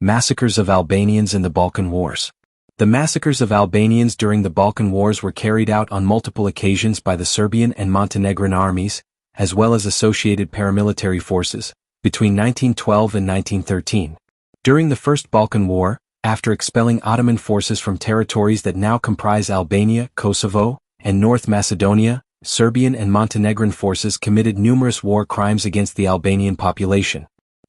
Massacres of Albanians in the Balkan Wars. The massacres of Albanians during the Balkan Wars were carried out on multiple occasions by the Serbian and Montenegrin armies, as well as associated paramilitary forces, between 1912 and 1913. During the First Balkan War, after expelling Ottoman forces from territories that now comprise Albania, Kosovo, and North Macedonia, Serbian and Montenegrin forces committed numerous war crimes against the Albanian population.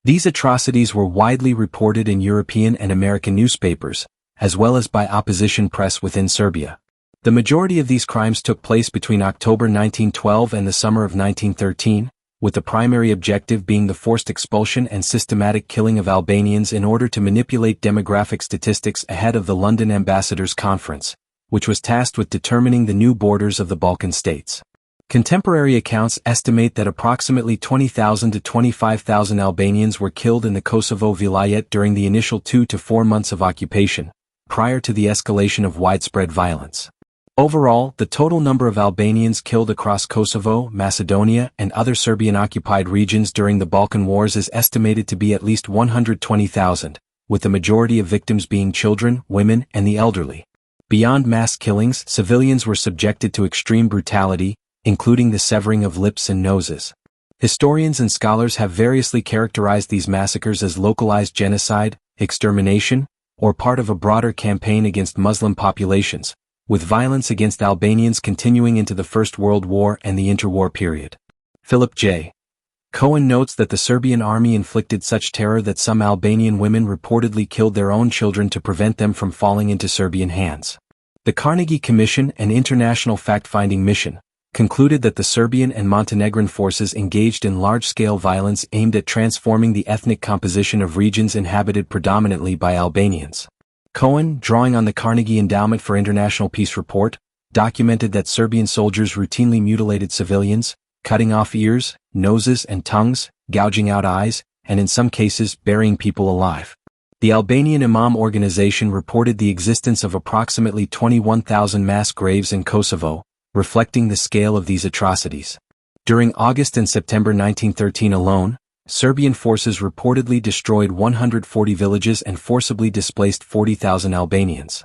These atrocities were widely reported in European and American newspapers, as well as by opposition press within Serbia. The majority of these crimes took place between October 1912 and the summer of 1913, with the primary objective being the forced expulsion and systematic killing of Albanians in order to manipulate demographic statistics ahead of the London Ambassadors' Conference, which was tasked with determining the new borders of the Balkan states. Contemporary accounts estimate that approximately 20,000 to 25,000 Albanians were killed in the Kosovo Vilayet during the initial 2 to 4 months of occupation, prior to the escalation of widespread violence. Overall, the total number of Albanians killed across Kosovo, Macedonia, and other Serbian-occupied regions during the Balkan Wars is estimated to be at least 120,000, with the majority of victims being children, women, and the elderly. Beyond mass killings, civilians were subjected to extreme brutality, including the severing of lips and noses. Historians and scholars have variously characterized these massacres as localized genocide, extermination, or part of a broader campaign against Muslim populations, with violence against Albanians continuing into the First World War and the interwar period. Philip J. Cohen notes that the Serbian army inflicted such terror that some Albanian women reportedly killed their own children to prevent them from falling into Serbian hands. The Carnegie Commission, an international fact-finding mission, concluded that the Serbian and Montenegrin forces engaged in large-scale violence aimed at transforming the ethnic composition of regions inhabited predominantly by Albanians. Cohen, drawing on the Carnegie Endowment for International Peace report, documented that Serbian soldiers routinely mutilated civilians, cutting off ears, noses, and tongues, gouging out eyes, and in some cases burying people alive. The Albanian Imam organization reported the existence of approximately 21,000 mass graves in Kosovo, reflecting the scale of these atrocities. During August and September 1913 alone, Serbian forces reportedly destroyed 140 villages and forcibly displaced 40,000 Albanians.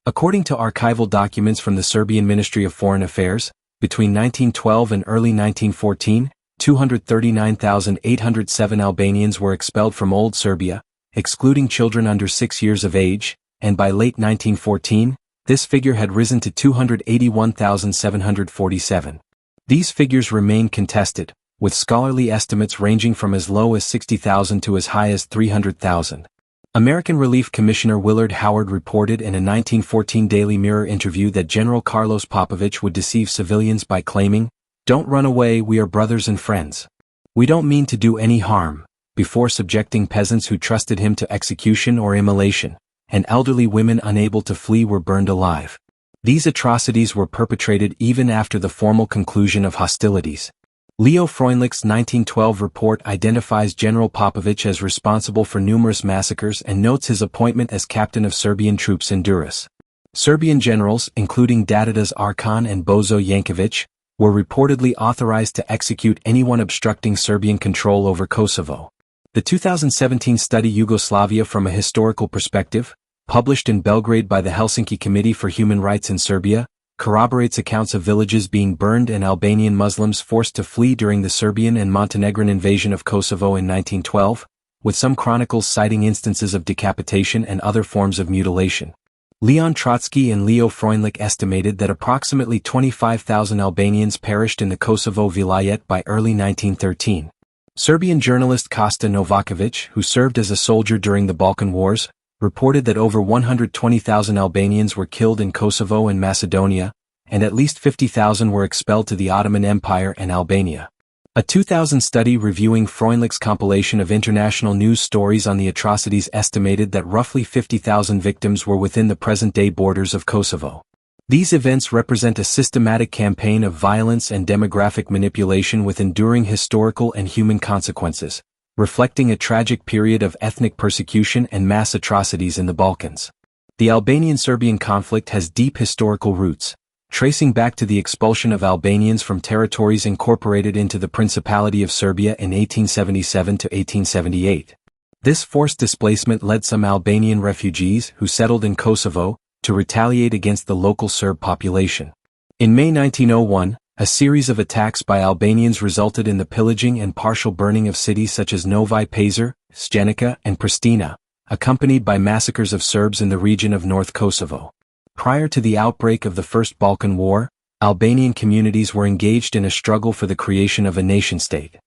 According to archival documents from the Serbian Ministry of Foreign Affairs, between 1912 and early 1914, 239,807 Albanians were expelled from Old Serbia, excluding children under 6 years of age, and by late 1914, this figure had risen to 281,747. These figures remain contested, with scholarly estimates ranging from as low as 60,000 to as high as 300,000. American Relief Commissioner Willard Howard reported in a 1914 Daily Mirror interview that General Carlos Popovich would deceive civilians by claiming, "Don't run away, we are brothers and friends. We don't mean to do any harm," before subjecting peasants who trusted him to execution or immolation, and elderly women unable to flee were burned alive. These atrocities were perpetrated even after the formal conclusion of hostilities. Leo Freundlich's 1912 report identifies General Popovich as responsible for numerous massacres and notes his appointment as captain of Serbian troops in Durrës. Serbian generals, including Dadidas Arkan and Bozo Yankovic, were reportedly authorized to execute anyone obstructing Serbian control over Kosovo. The 2017 study Yugoslavia from a Historical Perspective, published in Belgrade by the Helsinki Committee for Human Rights in Serbia, corroborates accounts of villages being burned and Albanian Muslims forced to flee during the Serbian and Montenegrin invasion of Kosovo in 1912, with some chronicles citing instances of decapitation and other forms of mutilation. Leon Trotsky and Leo Freundlich estimated that approximately 25,000 Albanians perished in the Kosovo Vilayet by early 1913. Serbian journalist Kosta Novakovic, who served as a soldier during the Balkan Wars, reported that over 120,000 Albanians were killed in Kosovo and Macedonia, and at least 50,000 were expelled to the Ottoman Empire and Albania. A 2000 study reviewing Freundlich's compilation of international news stories on the atrocities estimated that roughly 50,000 victims were within the present-day borders of Kosovo. These events represent a systematic campaign of violence and demographic manipulation with enduring historical and human consequences, reflecting a tragic period of ethnic persecution and mass atrocities in the Balkans. The Albanian-Serbian conflict has deep historical roots, tracing back to the expulsion of Albanians from territories incorporated into the Principality of Serbia in 1877 to 1878. This forced displacement led some Albanian refugees who settled in Kosovo to retaliate against the local Serb population. In May 1901, a series of attacks by Albanians resulted in the pillaging and partial burning of cities such as Novi Pazar, Sjenica, and Pristina, accompanied by massacres of Serbs in the region of North Kosovo. Prior to the outbreak of the First Balkan War, Albanian communities were engaged in a struggle for the creation of a nation-state.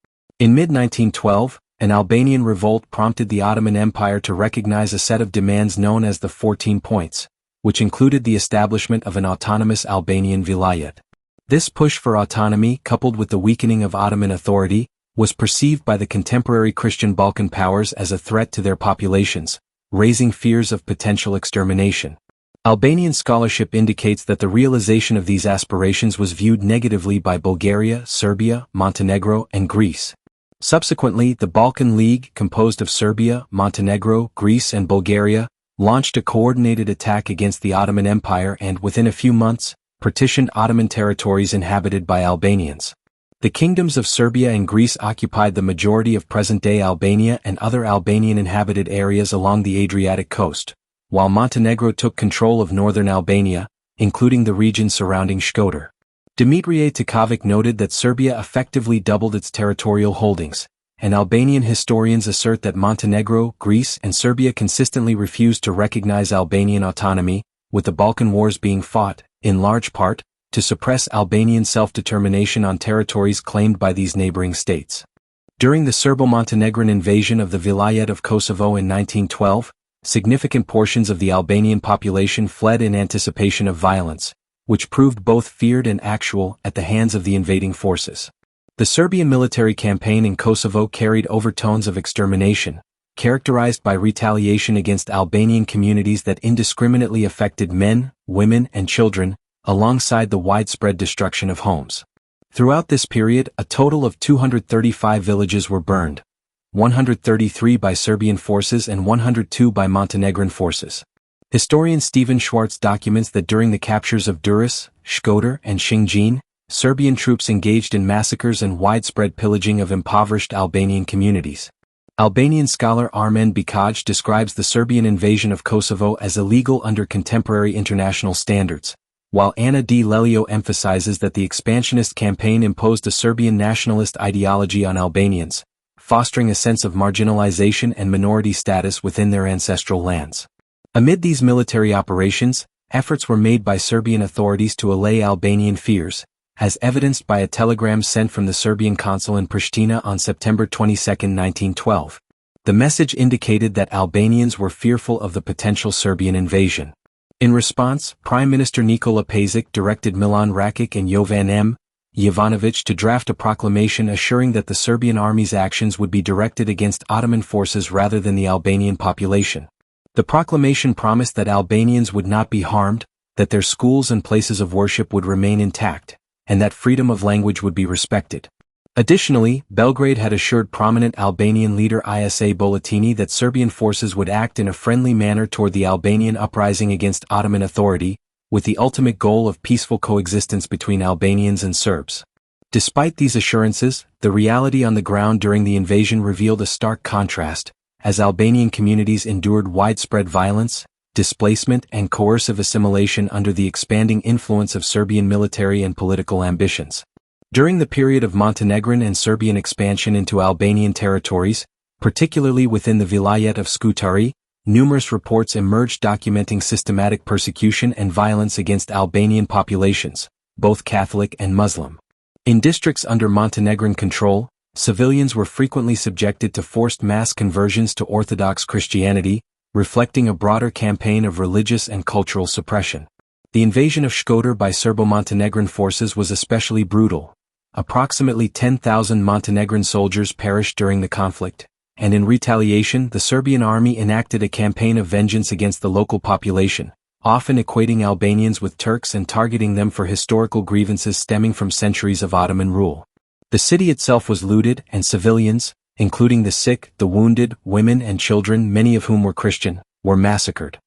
In mid-1912, an Albanian revolt prompted the Ottoman Empire to recognize a set of demands known as the 14 Points, which included the establishment of an autonomous Albanian vilayet. This push for autonomy, coupled with the weakening of Ottoman authority, was perceived by the contemporary Christian Balkan powers as a threat to their populations, raising fears of potential extermination. Albanian scholarship indicates that the realization of these aspirations was viewed negatively by Bulgaria, Serbia, Montenegro, and Greece. Subsequently, the Balkan League, composed of Serbia, Montenegro, Greece, and Bulgaria, launched a coordinated attack against the Ottoman Empire and, within a few months, partitioned Ottoman territories inhabited by Albanians. The kingdoms of Serbia and Greece occupied the majority of present-day Albania and other Albanian-inhabited areas along the Adriatic coast, while Montenegro took control of northern Albania, including the region surrounding Shkodër. Dimitrije Tiković noted that Serbia effectively doubled its territorial holdings, and Albanian historians assert that Montenegro, Greece, and Serbia consistently refused to recognize Albanian autonomy, with the Balkan Wars being fought, in large part, to suppress Albanian self-determination on territories claimed by these neighboring states. During the Serbo-Montenegrin invasion of the Vilayet of Kosovo in 1912, significant portions of the Albanian population fled in anticipation of violence, which proved both feared and actual at the hands of the invading forces. The Serbian military campaign in Kosovo carried overtones of extermination, characterized by retaliation against Albanian communities that indiscriminately affected men, women, and children, alongside the widespread destruction of homes. Throughout this period, a total of 235 villages were burned, 133 by Serbian forces and 102 by Montenegrin forces. Historian Stephen Schwartz documents that during the captures of Durrës, Shkodër, and Shëngjin, Serbian troops engaged in massacres and widespread pillaging of impoverished Albanian communities. Albanian scholar Armen Bikaj describes the Serbian invasion of Kosovo as illegal under contemporary international standards, while Anna D. Lelio emphasizes that the expansionist campaign imposed a Serbian nationalist ideology on Albanians, fostering a sense of marginalization and minority status within their ancestral lands. Amid these military operations, efforts were made by Serbian authorities to allay Albanian fears, as evidenced by a telegram sent from the Serbian consul in Pristina on September 22, 1912. The message indicated that Albanians were fearful of the potential Serbian invasion. In response, Prime Minister Nikola Pašić directed Milan Rakić and Jovan M. Jovanović to draft a proclamation assuring that the Serbian army's actions would be directed against Ottoman forces rather than the Albanian population. The proclamation promised that Albanians would not be harmed, that their schools and places of worship would remain intact, and that freedom of language would be respected. Additionally, Belgrade had assured prominent Albanian leader Isa Bolatini that Serbian forces would act in a friendly manner toward the Albanian uprising against Ottoman authority, with the ultimate goal of peaceful coexistence between Albanians and Serbs. Despite these assurances, the reality on the ground during the invasion revealed a stark contrast, as Albanian communities endured widespread violence, displacement, and coercive assimilation under the expanding influence of Serbian military and political ambitions. During the period of Montenegrin and Serbian expansion into Albanian territories, particularly within the Vilayet of Scutari, numerous reports emerged documenting systematic persecution and violence against Albanian populations, both Catholic and Muslim. In districts under Montenegrin control, civilians were frequently subjected to forced mass conversions to Orthodox Christianity, reflecting a broader campaign of religious and cultural suppression. The invasion of Shkodër by Serbo-Montenegrin forces was especially brutal. Approximately 10,000 Montenegrin soldiers perished during the conflict, and in retaliation the Serbian army enacted a campaign of vengeance against the local population, often equating Albanians with Turks and targeting them for historical grievances stemming from centuries of Ottoman rule. The city itself was looted, and civilians, including the sick, the wounded, women and children, many of whom were Christian, were massacred.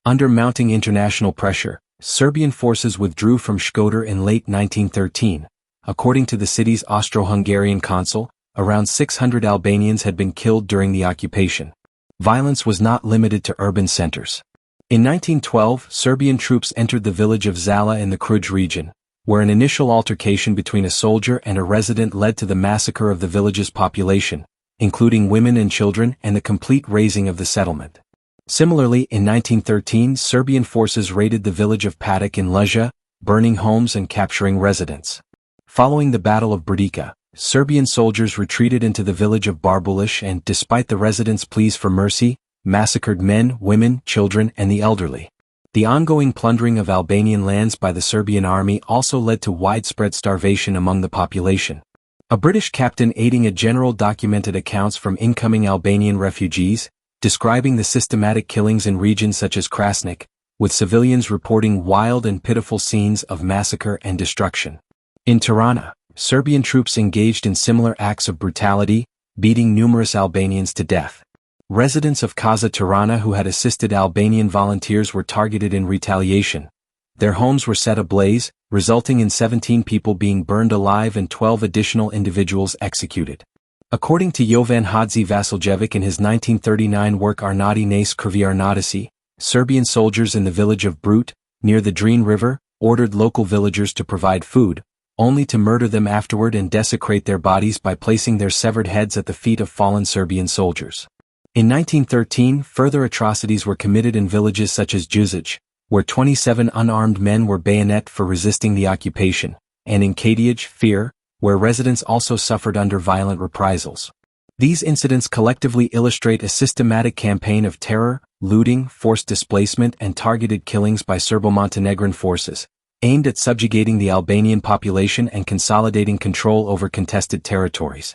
Under mounting international pressure, Serbian forces withdrew from Shkodër in late 1913. According to the city's Austro-Hungarian consul, around 600 Albanians had been killed during the occupation. Violence was not limited to urban centers. In 1912, Serbian troops entered the village of Zala in the Kruj region, where an initial altercation between a soldier and a resident led to the massacre of the village's population, including women and children, and the complete razing of the settlement. Similarly, in 1913, Serbian forces raided the village of Padak in Luzia, burning homes and capturing residents. Following the Battle of Brdica, Serbian soldiers retreated into the village of Barbulish and, despite the residents' pleas for mercy, massacred men, women, children, and the elderly. The ongoing plundering of Albanian lands by the Serbian army also led to widespread starvation among the population. A British captain aiding a general documented accounts from incoming Albanian refugees, describing the systematic killings in regions such as Krasnik, with civilians reporting wild and pitiful scenes of massacre and destruction. In Tirana, Serbian troops engaged in similar acts of brutality, beating numerous Albanians to death. Residents of Casa Tirana who had assisted Albanian volunteers were targeted in retaliation. Their homes were set ablaze, resulting in 17 people being burned alive and 12 additional individuals executed. According to Jovan Hadzi Vasiljevic in his 1939 work Arnati Nace Krvi Arnatisi, Serbian soldiers in the village of Brut, near the Drin River, ordered local villagers to provide food, only to murder them afterward and desecrate their bodies by placing their severed heads at the feet of fallen Serbian soldiers. In 1913, further atrocities were committed in villages such as Juzic, where 27 unarmed men were bayoneted for resisting the occupation, and in Kadiaj, Fear, where residents also suffered under violent reprisals. These incidents collectively illustrate a systematic campaign of terror, looting, forced displacement, and targeted killings by Serbo-Montenegrin forces, aimed at subjugating the Albanian population and consolidating control over contested territories.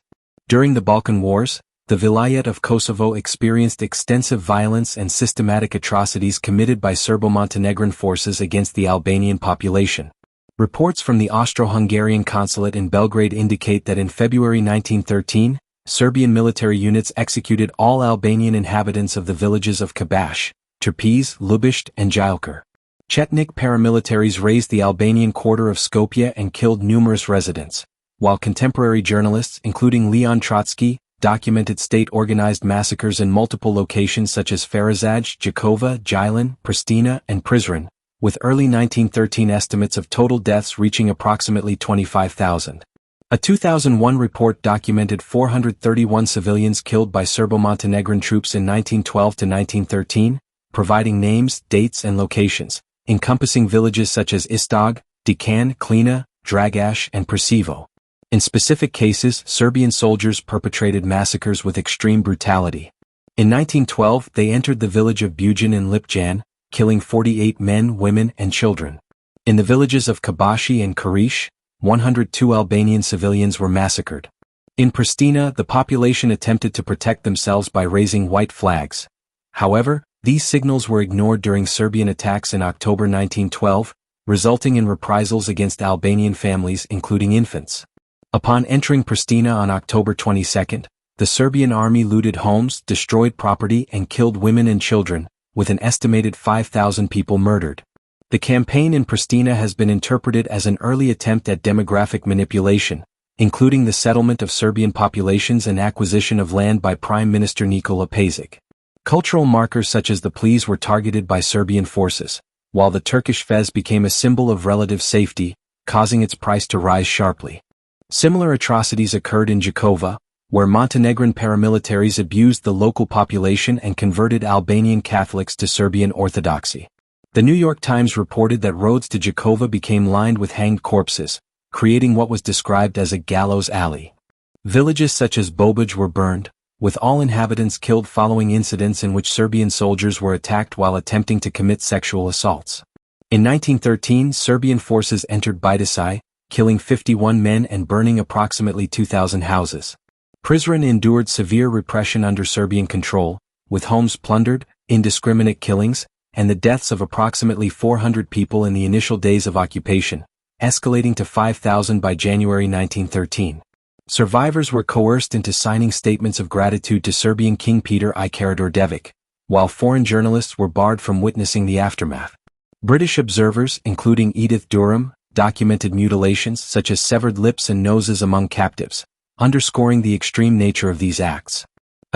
During the Balkan Wars, the Vilayet of Kosovo experienced extensive violence and systematic atrocities committed by Serbo-Montenegrin forces against the Albanian population. Reports from the Austro-Hungarian consulate in Belgrade indicate that in February 1913, Serbian military units executed all Albanian inhabitants of the villages of Kabash, Terpez, Lubisht, and Jilker. Chetnik paramilitaries razed the Albanian quarter of Skopje and killed numerous residents, while contemporary journalists, including Leon Trotsky, documented state-organized massacres in multiple locations such as Ferazaj, Jakova, Jilin, Pristina, and Prizren, with early 1913 estimates of total deaths reaching approximately 25,000. A 2001 report documented 431 civilians killed by Serbo-Montenegrin troops in 1912 to 1913, providing names, dates, and locations, encompassing villages such as Istog, Dekan, Klina, Dragash, and Presivo. In specific cases, Serbian soldiers perpetrated massacres with extreme brutality. In 1912, they entered the village of Bujan in Lipjan, killing 48 men, women, and children. In the villages of Kabashi and Karish, 102 Albanian civilians were massacred. In Pristina, the population attempted to protect themselves by raising white flags. However, these signals were ignored during Serbian attacks in October 1912, resulting in reprisals against Albanian families, including infants. Upon entering Pristina on October 22, the Serbian army looted homes, destroyed property, and killed women and children, with an estimated 5,000 people murdered. The campaign in Pristina has been interpreted as an early attempt at demographic manipulation, including the settlement of Serbian populations and acquisition of land by Prime Minister Nikola Pašić. Cultural markers such as the Pleas were targeted by Serbian forces, while the Turkish fez became a symbol of relative safety, causing its price to rise sharply. Similar atrocities occurred in Jakova, where Montenegrin paramilitaries abused the local population and converted Albanian Catholics to Serbian Orthodoxy. The New York Times reported that roads to Jakova became lined with hanged corpses, creating what was described as a gallows alley. Villages such as Bobuj were burned, with all inhabitants killed following incidents in which Serbian soldiers were attacked while attempting to commit sexual assaults. In 1913, Serbian forces entered Bidasai, killing 51 men and burning approximately 2,000 houses. Prizren endured severe repression under Serbian control, with homes plundered, indiscriminate killings, and the deaths of approximately 400 people in the initial days of occupation, escalating to 5,000 by January 1913. Survivors were coerced into signing statements of gratitude to Serbian King Peter I Karađorđević, while foreign journalists were barred from witnessing the aftermath. British observers, including Edith Durham, documented mutilations such as severed lips and noses among captives, underscoring the extreme nature of these acts.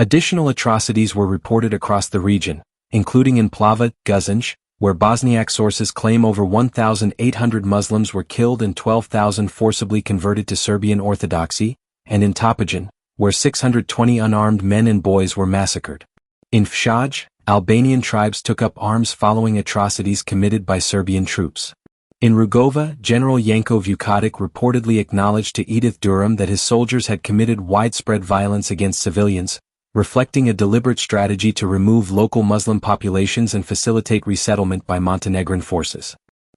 Additional atrocities were reported across the region, including in Plava, Guzinj, where Bosniak sources claim over 1,800 Muslims were killed and 12,000 forcibly converted to Serbian Orthodoxy, and in Topogan, where 620 unarmed men and boys were massacred. In Fshaj, Albanian tribes took up arms following atrocities committed by Serbian troops. In Rugova, General Janko Vukotic reportedly acknowledged to Edith Durham that his soldiers had committed widespread violence against civilians, reflecting a deliberate strategy to remove local Muslim populations and facilitate resettlement by Montenegrin forces.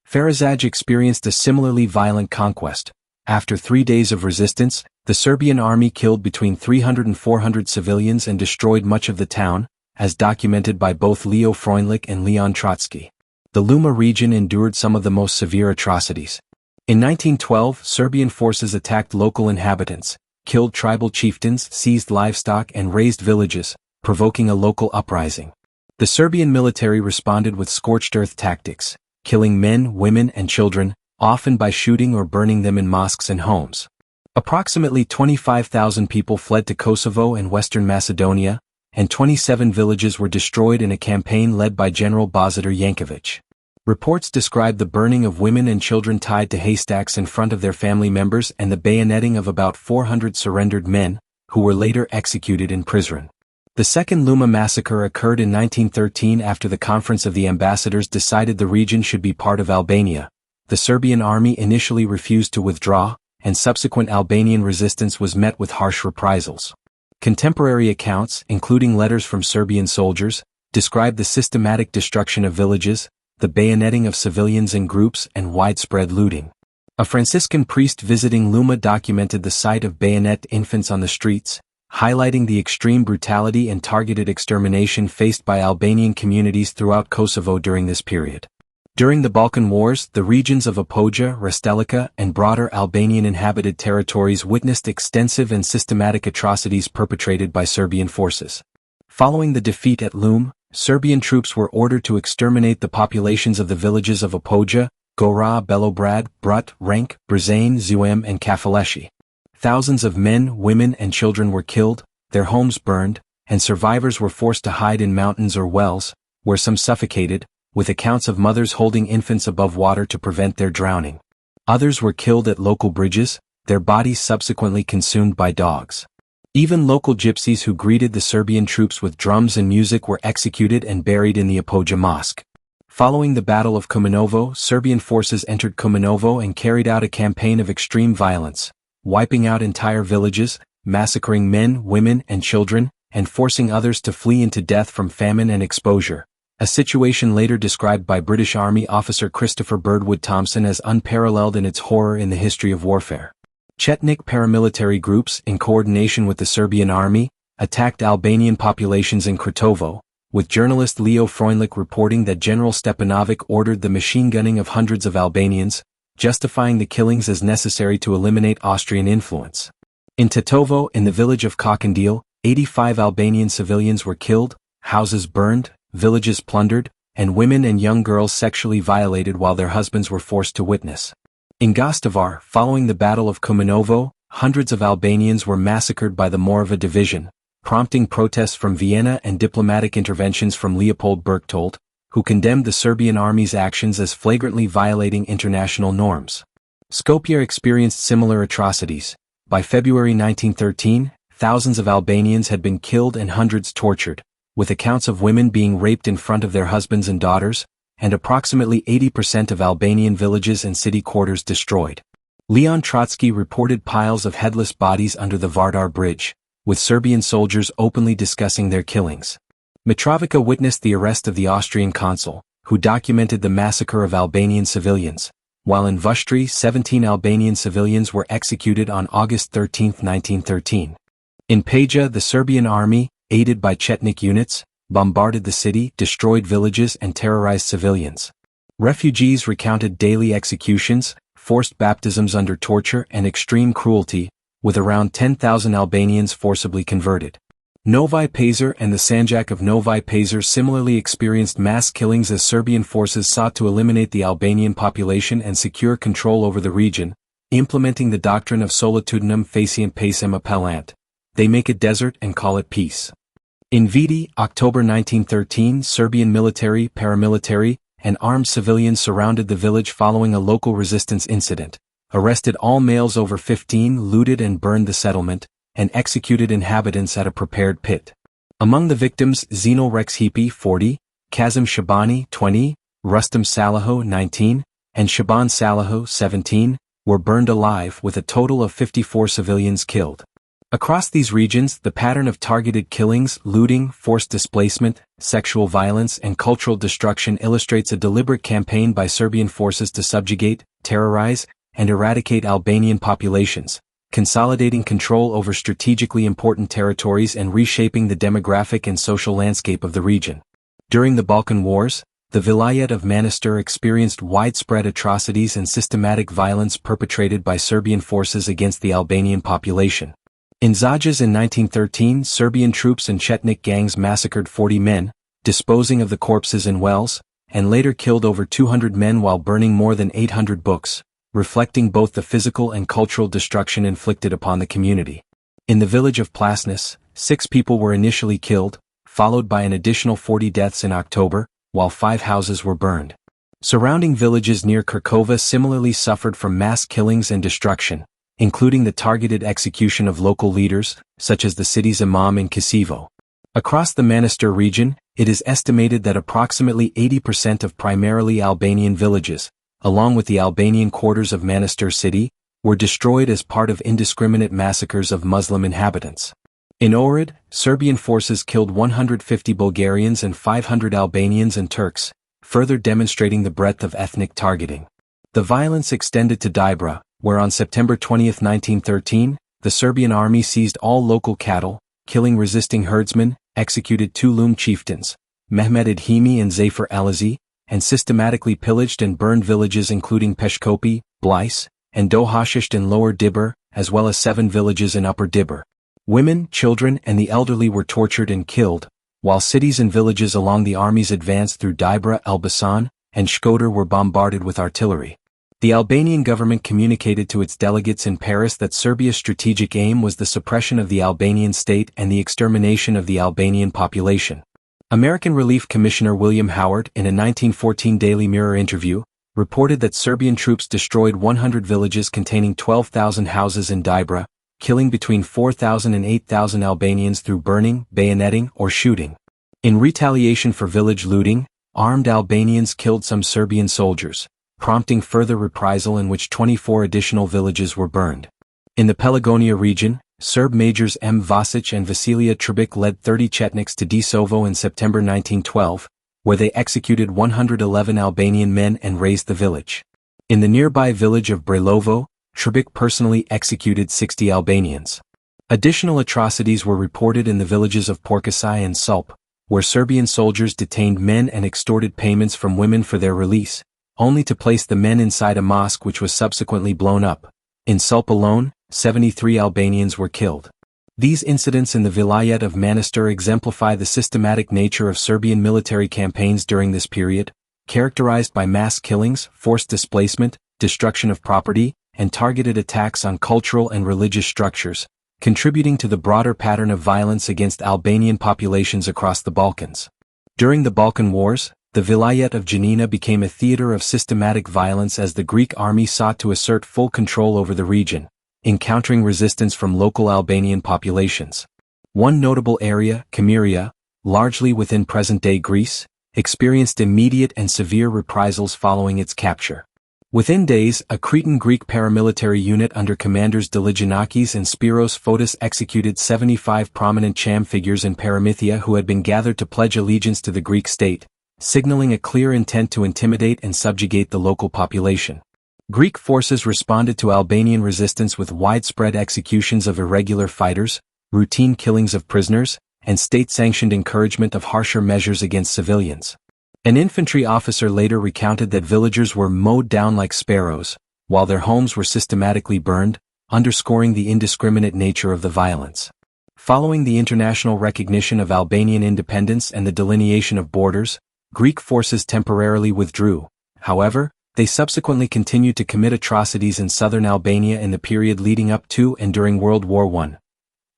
Ferazaj experienced a similarly violent conquest. After 3 days of resistance, the Serbian army killed between 300 and 400 civilians and destroyed much of the town, as documented by both Leo Freundlich and Leon Trotsky. The Luma region endured some of the most severe atrocities. In 1912, Serbian forces attacked local inhabitants, killed tribal chieftains, seized livestock and razed villages, provoking a local uprising. The Serbian military responded with scorched earth tactics, killing men, women and children, often by shooting or burning them in mosques and homes. Approximately 25,000 people fled to Kosovo and Western Macedonia, and 27 villages were destroyed in a campaign led by General Božidar Janković. Reports describe the burning of women and children tied to haystacks in front of their family members and the bayoneting of about 400 surrendered men, who were later executed in Prizren. The second Luma massacre occurred in 1913 after the Conference of the Ambassadors decided the region should be part of Albania. The Serbian army initially refused to withdraw, and subsequent Albanian resistance was met with harsh reprisals. Contemporary accounts, including letters from Serbian soldiers, describe the systematic destruction of villages, the bayoneting of civilians in groups and widespread looting. A Franciscan priest visiting Luma documented the sight of bayonet infants on the streets, highlighting the extreme brutality and targeted extermination faced by Albanian communities throughout Kosovo during this period. During the Balkan Wars, the regions of Apoja, Rastelica, and broader Albanian inhabited territories witnessed extensive and systematic atrocities perpetrated by Serbian forces. Following the defeat at Lum, Serbian troops were ordered to exterminate the populations of the villages of Apoja, Gora, Belobrad, Brut, Renk, Brzane, Zuem and Kafaleshi. Thousands of men, women and children were killed, their homes burned, and survivors were forced to hide in mountains or wells, where some suffocated, with accounts of mothers holding infants above water to prevent their drowning. Others were killed at local bridges, their bodies subsequently consumed by dogs. Even local gypsies who greeted the Serbian troops with drums and music were executed and buried in the Apoja Mosque. Following the Battle of Kumanovo, Serbian forces entered Kumanovo and carried out a campaign of extreme violence, wiping out entire villages, massacring men, women, and children, and forcing others to flee into death from famine and exposure, a situation later described by British Army officer Christopher Birdwood Thompson as unparalleled in its horror in the history of warfare. Chetnik paramilitary groups, in coordination with the Serbian army, attacked Albanian populations in Kratovo, with journalist Leo Freundlich reporting that General Stepanovic ordered the machine gunning of hundreds of Albanians, justifying the killings as necessary to eliminate Austrian influence. In Tetovo, in the village of Kokandil, 85 Albanian civilians were killed, houses burned, villages plundered, and women and young girls sexually violated while their husbands were forced to witness. In Gostivar, following the Battle of Kumanovo, hundreds of Albanians were massacred by the Morava division, prompting protests from Vienna and diplomatic interventions from Leopold Berchtold, who condemned the Serbian army's actions as flagrantly violating international norms. Skopje experienced similar atrocities. By February 1913, thousands of Albanians had been killed and hundreds tortured, with accounts of women being raped in front of their husbands and daughters, and approximately 80% of Albanian villages and city quarters destroyed. Leon Trotsky reported piles of headless bodies under the Vardar Bridge, with Serbian soldiers openly discussing their killings. Mitrovica witnessed the arrest of the Austrian consul, who documented the massacre of Albanian civilians, while in Vushtree 17 Albanian civilians were executed on August 13, 1913. In Peja, the Serbian army, aided by Chetnik units, bombarded the city, destroyed villages and terrorized civilians. Refugees recounted daily executions, forced baptisms under torture and extreme cruelty, with around 10,000 Albanians forcibly converted. Novi Pazar and the Sanjak of Novi Pazar similarly experienced mass killings as Serbian forces sought to eliminate the Albanian population and secure control over the region, implementing the doctrine of solitudinem facient pacem appellant. They make it desert and call it peace. In Viti, October 1913, Serbian military, paramilitary, and armed civilians surrounded the village following a local resistance incident, arrested all males over 15, looted and burned the settlement, and executed inhabitants at a prepared pit. Among the victims, Zeno Rexhepi, 40, Kazim Shabani, 20, Rustam Salaho, 19, and Shaban Salaho, 17, were burned alive with a total of 54 civilians killed. Across these regions, the pattern of targeted killings, looting, forced displacement, sexual violence, and cultural destruction illustrates a deliberate campaign by Serbian forces to subjugate, terrorize, and eradicate Albanian populations, consolidating control over strategically important territories and reshaping the demographic and social landscape of the region. During the Balkan Wars, the Vilayet of Manastir experienced widespread atrocities and systematic violence perpetrated by Serbian forces against the Albanian population. In Zajas in 1913, Serbian troops and Chetnik gangs massacred 40 men, disposing of the corpses in wells, and later killed over 200 men while burning more than 800 books, reflecting both the physical and cultural destruction inflicted upon the community. In the village of Plasnes, 6 people were initially killed, followed by an additional 40 deaths in October, while 5 houses were burned. Surrounding villages near Kirkova similarly suffered from mass killings and destruction, including the targeted execution of local leaders, such as the city's imam in Kosovo. Across the Manastir region, it is estimated that approximately 80% of primarily Albanian villages, along with the Albanian quarters of Manastir city, were destroyed as part of indiscriminate massacres of Muslim inhabitants. In Ohrid, Serbian forces killed 150 Bulgarians and 500 Albanians and Turks, further demonstrating the breadth of ethnic targeting. The violence extended to Dibra, where on September 20, 1913, the Serbian army seized all local cattle, killing resisting herdsmen, executed 2 Lum chieftains, Mehmed Adhimi and Zafer Alizi, and systematically pillaged and burned villages including Peshkopi, Blice, and Dohashisht in Lower Dibur, as well as 7 villages in Upper Dibur. Women, children, and the elderly were tortured and killed, while cities and villages along the army's advance through Dibra, Elbasan, and Shkodër were bombarded with artillery. The Albanian government communicated to its delegates in Paris that Serbia's strategic aim was the suppression of the Albanian state and the extermination of the Albanian population. American Relief Commissioner William Howard, in a 1914 Daily Mirror interview, reported that Serbian troops destroyed 100 villages containing 12,000 houses in Dibra, killing between 4,000 and 8,000 Albanians through burning, bayoneting, or shooting. In retaliation for village looting, armed Albanians killed some Serbian soldiers, prompting further reprisal in which 24 additional villages were burned. In the Pelagonia region, Serb majors M. Vasic and Vasilija Tribic led 30 Chetniks to Disovo in September 1912, where they executed 111 Albanian men and razed the village. In the nearby village of Brelovo, Tribic personally executed 60 Albanians. Additional atrocities were reported in the villages of Porkasai and Sulp, where Serbian soldiers detained men and extorted payments from women for their release, only to place the men inside a mosque which was subsequently blown up. In Sulp alone, 73 Albanians were killed. These incidents in the Vilayet of Manastir exemplify the systematic nature of Serbian military campaigns during this period, characterized by mass killings, forced displacement, destruction of property, and targeted attacks on cultural and religious structures, contributing to the broader pattern of violence against Albanian populations across the Balkans. During the Balkan Wars, the Vilayet of Janina became a theater of systematic violence as the Greek army sought to assert full control over the region, encountering resistance from local Albanian populations. One notable area, Kamiria, largely within present-day Greece, experienced immediate and severe reprisals following its capture. Within days, a Cretan Greek paramilitary unit under commanders Diliginakis and Spiros Fotis executed 75 prominent Cham figures in Paramithia who had been gathered to pledge allegiance to the Greek state, signaling a clear intent to intimidate and subjugate the local population. Greek forces responded to Albanian resistance with widespread executions of irregular fighters, routine killings of prisoners, and state-sanctioned encouragement of harsher measures against civilians. An infantry officer later recounted that villagers were mowed down like sparrows, while their homes were systematically burned, underscoring the indiscriminate nature of the violence. Following the international recognition of Albanian independence and the delineation of borders, Greek forces temporarily withdrew. However, they subsequently continued to commit atrocities in southern Albania in the period leading up to and during World War I.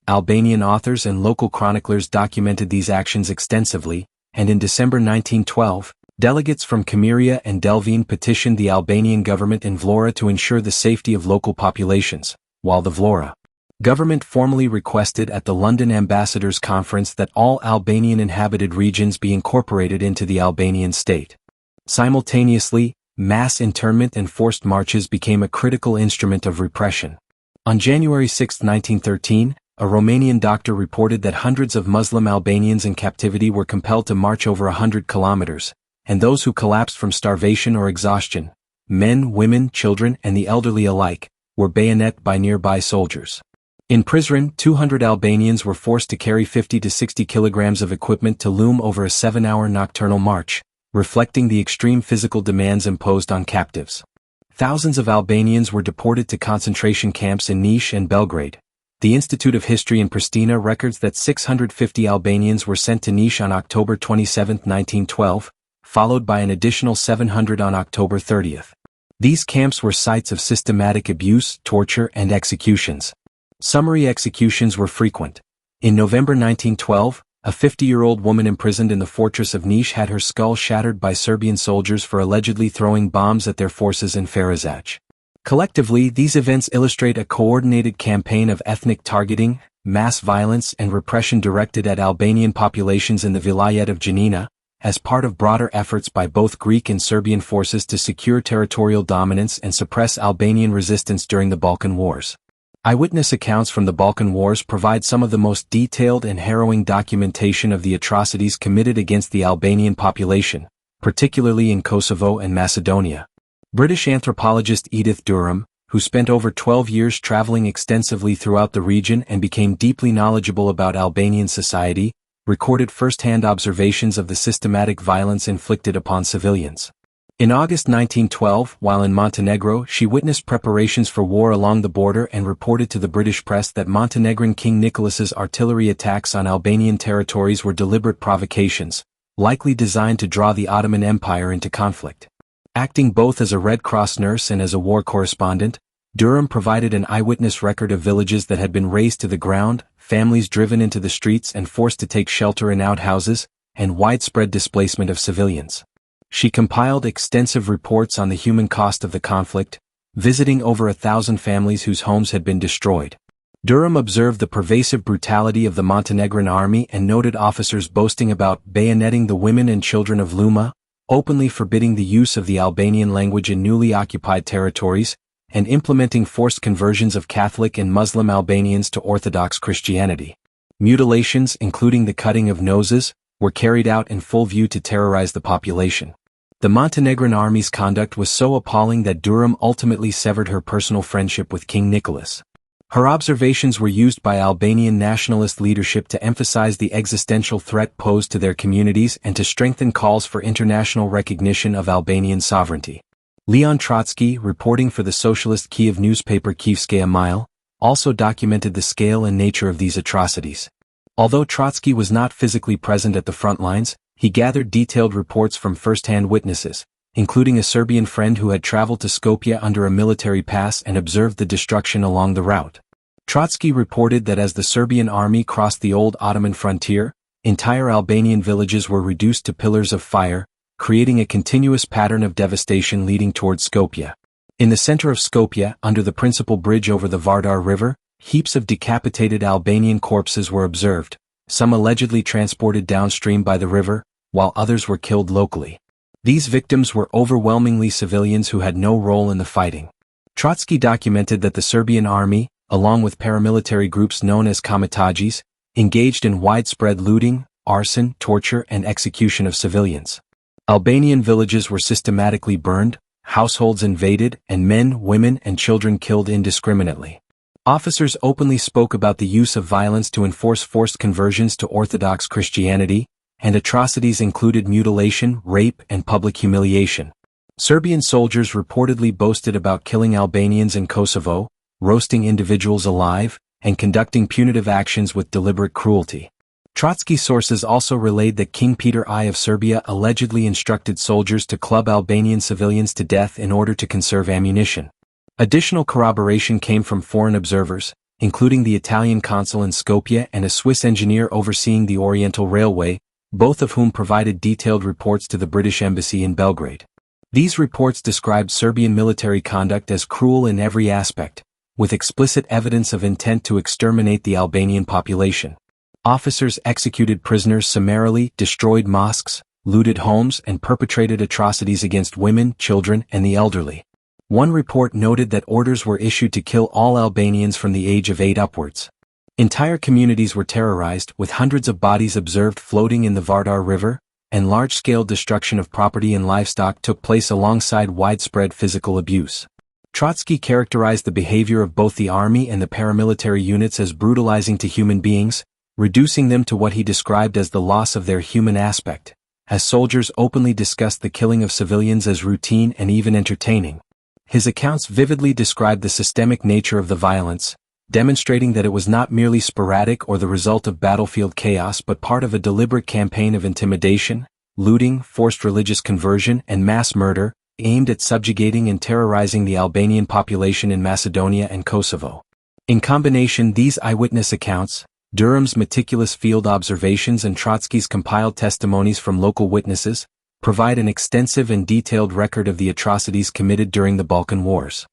Albanian authors and local chroniclers documented these actions extensively, and in December 1912, delegates from Kamiria and Delvene petitioned the Albanian government in Vlora to ensure the safety of local populations, while the Vlora government formally requested at the London Ambassadors' Conference that all Albanian inhabited regions be incorporated into the Albanian state. Simultaneously, mass internment and forced marches became a critical instrument of repression. On January 6, 1913, a Romanian doctor reported that hundreds of Muslim Albanians in captivity were compelled to march over 100 kilometers, and those who collapsed from starvation or exhaustion, men, women, children, and the elderly alike, were bayoneted by nearby soldiers. In Prizren, 200 Albanians were forced to carry 50 to 60 kilograms of equipment to loom over a 7-hour nocturnal march, reflecting the extreme physical demands imposed on captives. Thousands of Albanians were deported to concentration camps in Niš and Belgrade. The Institute of History in Pristina records that 650 Albanians were sent to Niš on October 27, 1912, followed by an additional 700 on October 30. These camps were sites of systematic abuse, torture, and executions. Summary executions were frequent. In November 1912, a 50-year-old woman imprisoned in the fortress of Niš had her skull shattered by Serbian soldiers for allegedly throwing bombs at their forces in Ferizaj. Collectively, these events illustrate a coordinated campaign of ethnic targeting, mass violence, and repression directed at Albanian populations in the Vilayet of Janina, as part of broader efforts by both Greek and Serbian forces to secure territorial dominance and suppress Albanian resistance during the Balkan Wars. Eyewitness accounts from the Balkan Wars provide some of the most detailed and harrowing documentation of the atrocities committed against the Albanian population, particularly in Kosovo and Macedonia. British anthropologist Edith Durham, who spent over 12 years traveling extensively throughout the region and became deeply knowledgeable about Albanian society, recorded first-hand observations of the systematic violence inflicted upon civilians. In August 1912, while in Montenegro, she witnessed preparations for war along the border and reported to the British press that Montenegrin King Nicholas's artillery attacks on Albanian territories were deliberate provocations, likely designed to draw the Ottoman Empire into conflict. Acting both as a Red Cross nurse and as a war correspondent, Durham provided an eyewitness record of villages that had been razed to the ground, families driven into the streets and forced to take shelter in outhouses, and widespread displacement of civilians. She compiled extensive reports on the human cost of the conflict, visiting over 1,000 families whose homes had been destroyed. Durham observed the pervasive brutality of the Montenegrin army and noted officers boasting about bayoneting the women and children of Luma, openly forbidding the use of the Albanian language in newly occupied territories, and implementing forced conversions of Catholic and Muslim Albanians to Orthodox Christianity. Mutilations, including the cutting of noses, were carried out in full view to terrorize the population. The Montenegrin army's conduct was so appalling that Durham ultimately severed her personal friendship with King Nicholas. Her observations were used by Albanian nationalist leadership to emphasize the existential threat posed to their communities and to strengthen calls for international recognition of Albanian sovereignty. Leon Trotsky, reporting for the socialist Kiev newspaper Kievskaya Mile, also documented the scale and nature of these atrocities. Although Trotsky was not physically present at the front lines, he gathered detailed reports from first-hand witnesses, including a Serbian friend who had traveled to Skopje under a military pass and observed the destruction along the route. Trotsky reported that as the Serbian army crossed the old Ottoman frontier, entire Albanian villages were reduced to pillars of fire, creating a continuous pattern of devastation leading towards Skopje. In the center of Skopje, under the principal bridge over the Vardar River, heaps of decapitated Albanian corpses were observed, some allegedly transported downstream by the river, while others were killed locally. These victims were overwhelmingly civilians who had no role in the fighting. Trotsky documented that the Serbian army, along with paramilitary groups known as Komitadžis, engaged in widespread looting, arson, torture, and execution of civilians. Albanian villages were systematically burned, households invaded, and men, women, and children killed indiscriminately. Officers openly spoke about the use of violence to enforce forced conversions to Orthodox Christianity, and atrocities included mutilation, rape, and public humiliation. Serbian soldiers reportedly boasted about killing Albanians in Kosovo, roasting individuals alive, and conducting punitive actions with deliberate cruelty. Trotsky sources also relayed that King Peter I of Serbia allegedly instructed soldiers to club Albanian civilians to death in order to conserve ammunition. Additional corroboration came from foreign observers, including the Italian consul in Skopje and a Swiss engineer overseeing the Oriental Railway, both of whom provided detailed reports to the British Embassy in Belgrade. These reports described Serbian military conduct as cruel in every aspect, with explicit evidence of intent to exterminate the Albanian population. Officers executed prisoners summarily, destroyed mosques, looted homes, and perpetrated atrocities against women, children, and the elderly. One report noted that orders were issued to kill all Albanians from the age of 8 upwards. Entire communities were terrorized, with hundreds of bodies observed floating in the Vardar River, and large-scale destruction of property and livestock took place alongside widespread physical abuse. Trotsky characterized the behavior of both the army and the paramilitary units as brutalizing to human beings, reducing them to what he described as the loss of their human aspect, as soldiers openly discussed the killing of civilians as routine and even entertaining. His accounts vividly described the systemic nature of the violence, demonstrating that it was not merely sporadic or the result of battlefield chaos but part of a deliberate campaign of intimidation, looting, forced religious conversion, and mass murder, aimed at subjugating and terrorizing the Albanian population in Macedonia and Kosovo. In combination, these eyewitness accounts, Durham's meticulous field observations and Trotsky's compiled testimonies from local witnesses, provide an extensive and detailed record of the atrocities committed during the Balkan Wars.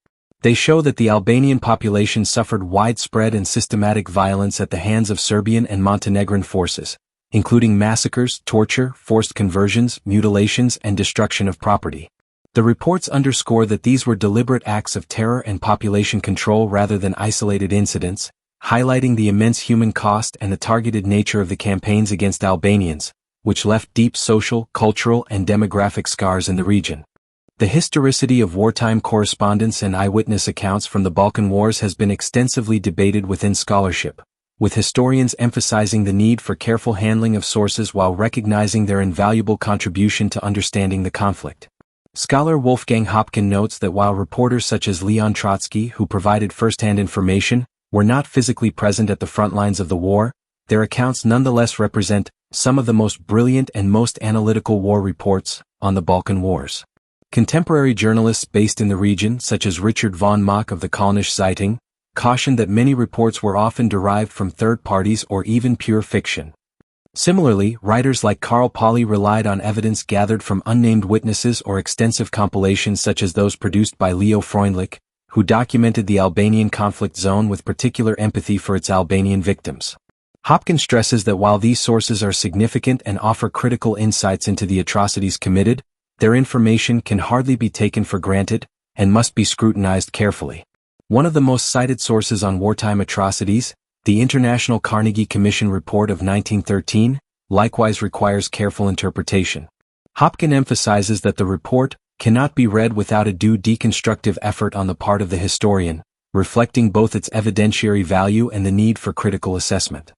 They show that the Albanian population suffered widespread and systematic violence at the hands of Serbian and Montenegrin forces, including massacres, torture, forced conversions, mutilations, and destruction of property. The reports underscore that these were deliberate acts of terror and population control rather than isolated incidents, highlighting the immense human cost and the targeted nature of the campaigns against Albanians, which left deep social, cultural, and demographic scars in the region. The historicity of wartime correspondence and eyewitness accounts from the Balkan Wars has been extensively debated within scholarship, with historians emphasizing the need for careful handling of sources while recognizing their invaluable contribution to understanding the conflict. Scholar Wolfgang Hopkin notes that while reporters such as Leon Trotsky, who provided first-hand information, were not physically present at the front lines of the war, their accounts nonetheless represent some of the most brilliant and most analytical war reports on the Balkan Wars. Contemporary journalists based in the region, such as Richard von Mock of the Kölnische Zeitung, cautioned that many reports were often derived from third parties or even pure fiction. Similarly, writers like Karl Pauli relied on evidence gathered from unnamed witnesses or extensive compilations such as those produced by Leo Freundlich, who documented the Albanian conflict zone with particular empathy for its Albanian victims. Hopkins stresses that while these sources are significant and offer critical insights into the atrocities committed, their information can hardly be taken for granted and must be scrutinized carefully. One of the most cited sources on wartime atrocities, the International Carnegie Commission report of 1913, likewise requires careful interpretation. Hopkin emphasizes that the report cannot be read without a due deconstructive effort on the part of the historian, reflecting both its evidentiary value and the need for critical assessment.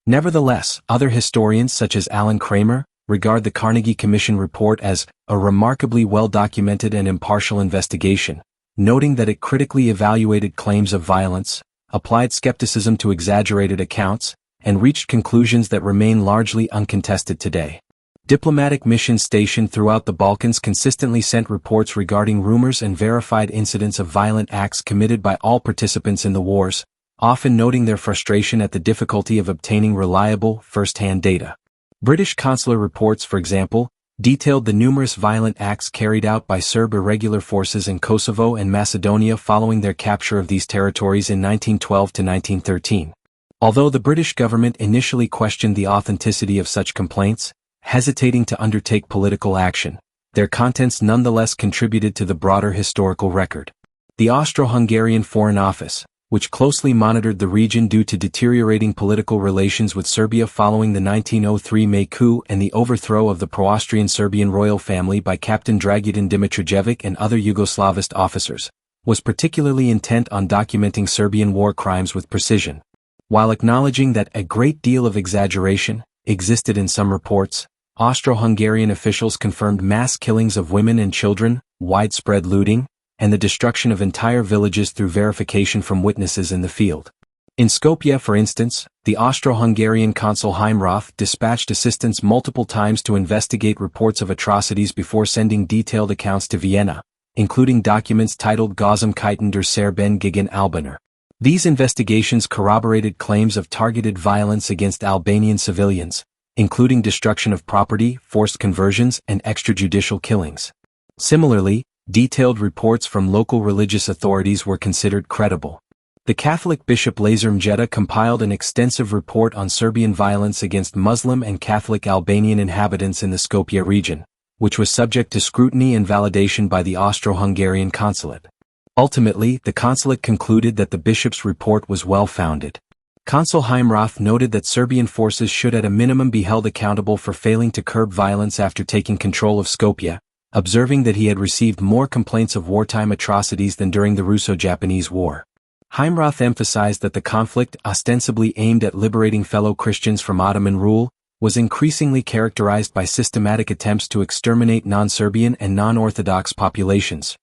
Nevertheless, other historians such as Alan Kramer regard the Carnegie Commission report as a remarkably well-documented and impartial investigation, noting that it critically evaluated claims of violence, applied skepticism to exaggerated accounts, and reached conclusions that remain largely uncontested today. Diplomatic missions stationed throughout the Balkans consistently sent reports regarding rumors and verified incidents of violent acts committed by all participants in the wars, often noting their frustration at the difficulty of obtaining reliable, first-hand data. British consular reports, for example, detailed the numerous violent acts carried out by Serb irregular forces in Kosovo and Macedonia following their capture of these territories in 1912 to 1913. Although the British government initially questioned the authenticity of such complaints, hesitating to undertake political action, their contents nonetheless contributed to the broader historical record. The Austro-Hungarian Foreign Office, which closely monitored the region due to deteriorating political relations with Serbia following the 1903 May coup and the overthrow of the pro-Austrian Serbian royal family by Captain Dragutin Dimitrijevic and other Yugoslavist officers, was particularly intent on documenting Serbian war crimes with precision. While acknowledging that a great deal of exaggeration existed in some reports, Austro-Hungarian officials confirmed mass killings of women and children, widespread looting, and the destruction of entire villages through verification from witnesses in the field. In Skopje, for instance, the Austro-Hungarian consul Heimroth dispatched assistants multiple times to investigate reports of atrocities before sending detailed accounts to Vienna, including documents titled Gözlemkaiten der Serben gegen Albaner. These investigations corroborated claims of targeted violence against Albanian civilians, including destruction of property, forced conversions, and extrajudicial killings. Similarly, detailed reports from local religious authorities were considered credible. The Catholic Bishop Lazar Mjeta compiled an extensive report on Serbian violence against Muslim and Catholic Albanian inhabitants in the Skopje region, which was subject to scrutiny and validation by the Austro-Hungarian consulate. Ultimately, the consulate concluded that the bishop's report was well-founded. Consul Heimroth noted that Serbian forces should at a minimum be held accountable for failing to curb violence after taking control of Skopje, observing that he had received more complaints of wartime atrocities than during the Russo-Japanese War. Heimroth emphasized that the conflict, ostensibly aimed at liberating fellow Christians from Ottoman rule, was increasingly characterized by systematic attempts to exterminate non-Serbian and non-Orthodox populations.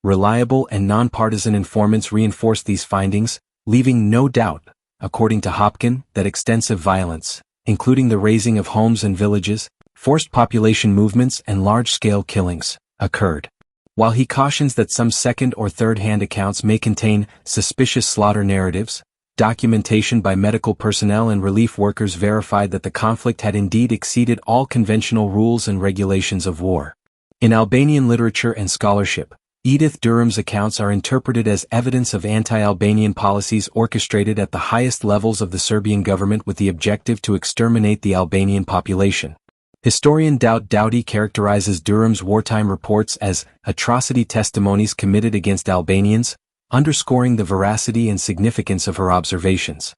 Reliable and non-partisan informants reinforced these findings, leaving no doubt, according to Hopkin, that extensive violence, including the razing of homes and villages, forced population movements and large-scale killings, occurred. While he cautions that some second- or third-hand accounts may contain suspicious slaughter narratives, documentation by medical personnel and relief workers verified that the conflict had indeed exceeded all conventional rules and regulations of war. In Albanian literature and scholarship, Edith Durham's accounts are interpreted as evidence of anti-Albanian policies orchestrated at the highest levels of the Serbian government with the objective to exterminate the Albanian population. Historian Doughty characterizes Durham's wartime reports as atrocity testimonies committed against Albanians, underscoring the veracity and significance of her observations.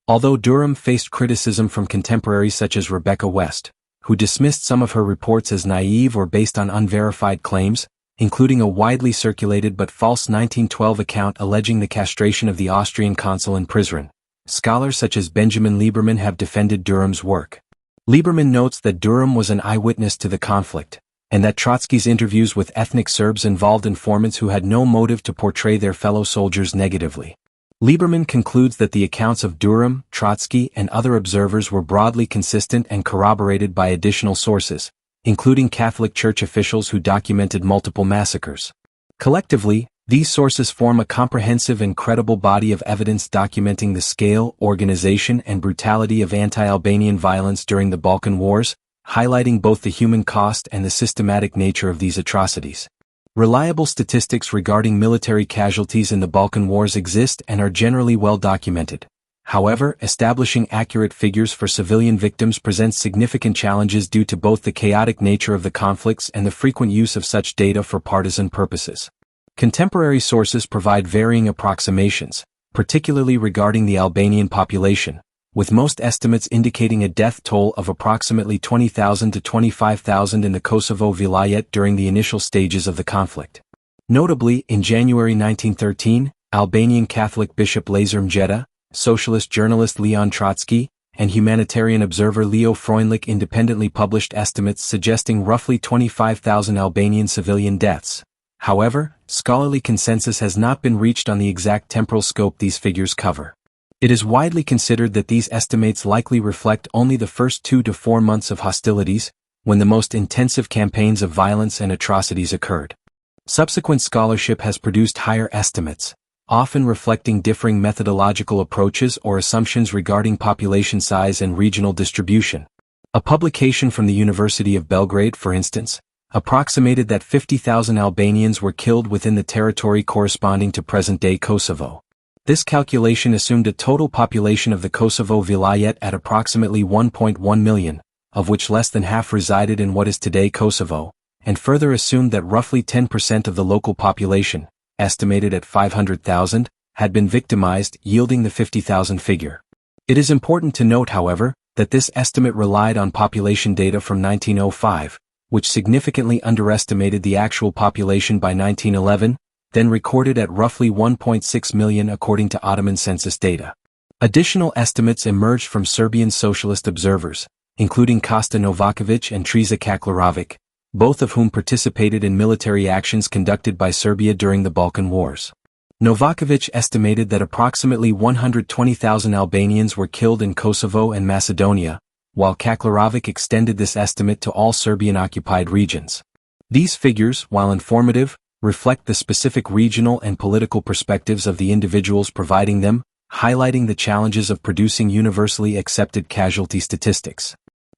Although Durham faced criticism from contemporaries such as Rebecca West, who dismissed some of her reports as naive or based on unverified claims, including a widely circulated but false 1912 account alleging the castration of the Austrian consul in Prizren, scholars such as Benjamin Lieberman have defended Durham's work. Lieberman notes that Durham was an eyewitness to the conflict, and that Trotsky's interviews with ethnic Serbs involved informants who had no motive to portray their fellow soldiers negatively. Lieberman concludes that the accounts of Durham, Trotsky, and other observers were broadly consistent and corroborated by additional sources, including Catholic Church officials who documented multiple massacres. Collectively, these sources form a comprehensive and credible body of evidence documenting the scale, organization, and brutality of anti-Albanian violence during the Balkan Wars, highlighting both the human cost and the systematic nature of these atrocities. Reliable statistics regarding military casualties in the Balkan Wars exist and are generally well documented. However, establishing accurate figures for civilian victims presents significant challenges due to both the chaotic nature of the conflicts and the frequent use of such data for partisan purposes. Contemporary sources provide varying approximations, particularly regarding the Albanian population, with most estimates indicating a death toll of approximately 20,000 to 25,000 in the Kosovo vilayet during the initial stages of the conflict. Notably, in January 1913, Albanian Catholic Bishop Lazar Mjeta, socialist journalist Leon Trotsky, and humanitarian observer Leo Freundlich independently published estimates suggesting roughly 25,000 Albanian civilian deaths. However, scholarly consensus has not been reached on the exact temporal scope these figures cover. It is widely considered that these estimates likely reflect only the first 2 to 4 months of hostilities, when the most intensive campaigns of violence and atrocities occurred. Subsequent scholarship has produced higher estimates, often reflecting differing methodological approaches or assumptions regarding population size and regional distribution. A publication from the University of Belgrade, for instance, approximated that 50,000 Albanians were killed within the territory corresponding to present-day Kosovo. This calculation assumed a total population of the Kosovo vilayet at approximately 1.1 million, of which less than half resided in what is today Kosovo, and further assumed that roughly 10% of the local population, estimated at 500,000, had been victimized, yielding the 50,000 figure. It is important to note, however, that this estimate relied on population data from 1905, which significantly underestimated the actual population by 1911, then recorded at roughly 1.6 million according to Ottoman census data. Additional estimates emerged from Serbian socialist observers, including Kosta Novakovic and Treza Kaklarovic, both of whom participated in military actions conducted by Serbia during the Balkan Wars. Novakovic estimated that approximately 120,000 Albanians were killed in Kosovo and Macedonia, while Kaklarovic extended this estimate to all Serbian-occupied regions. These figures, while informative, reflect the specific regional and political perspectives of the individuals providing them, highlighting the challenges of producing universally accepted casualty statistics.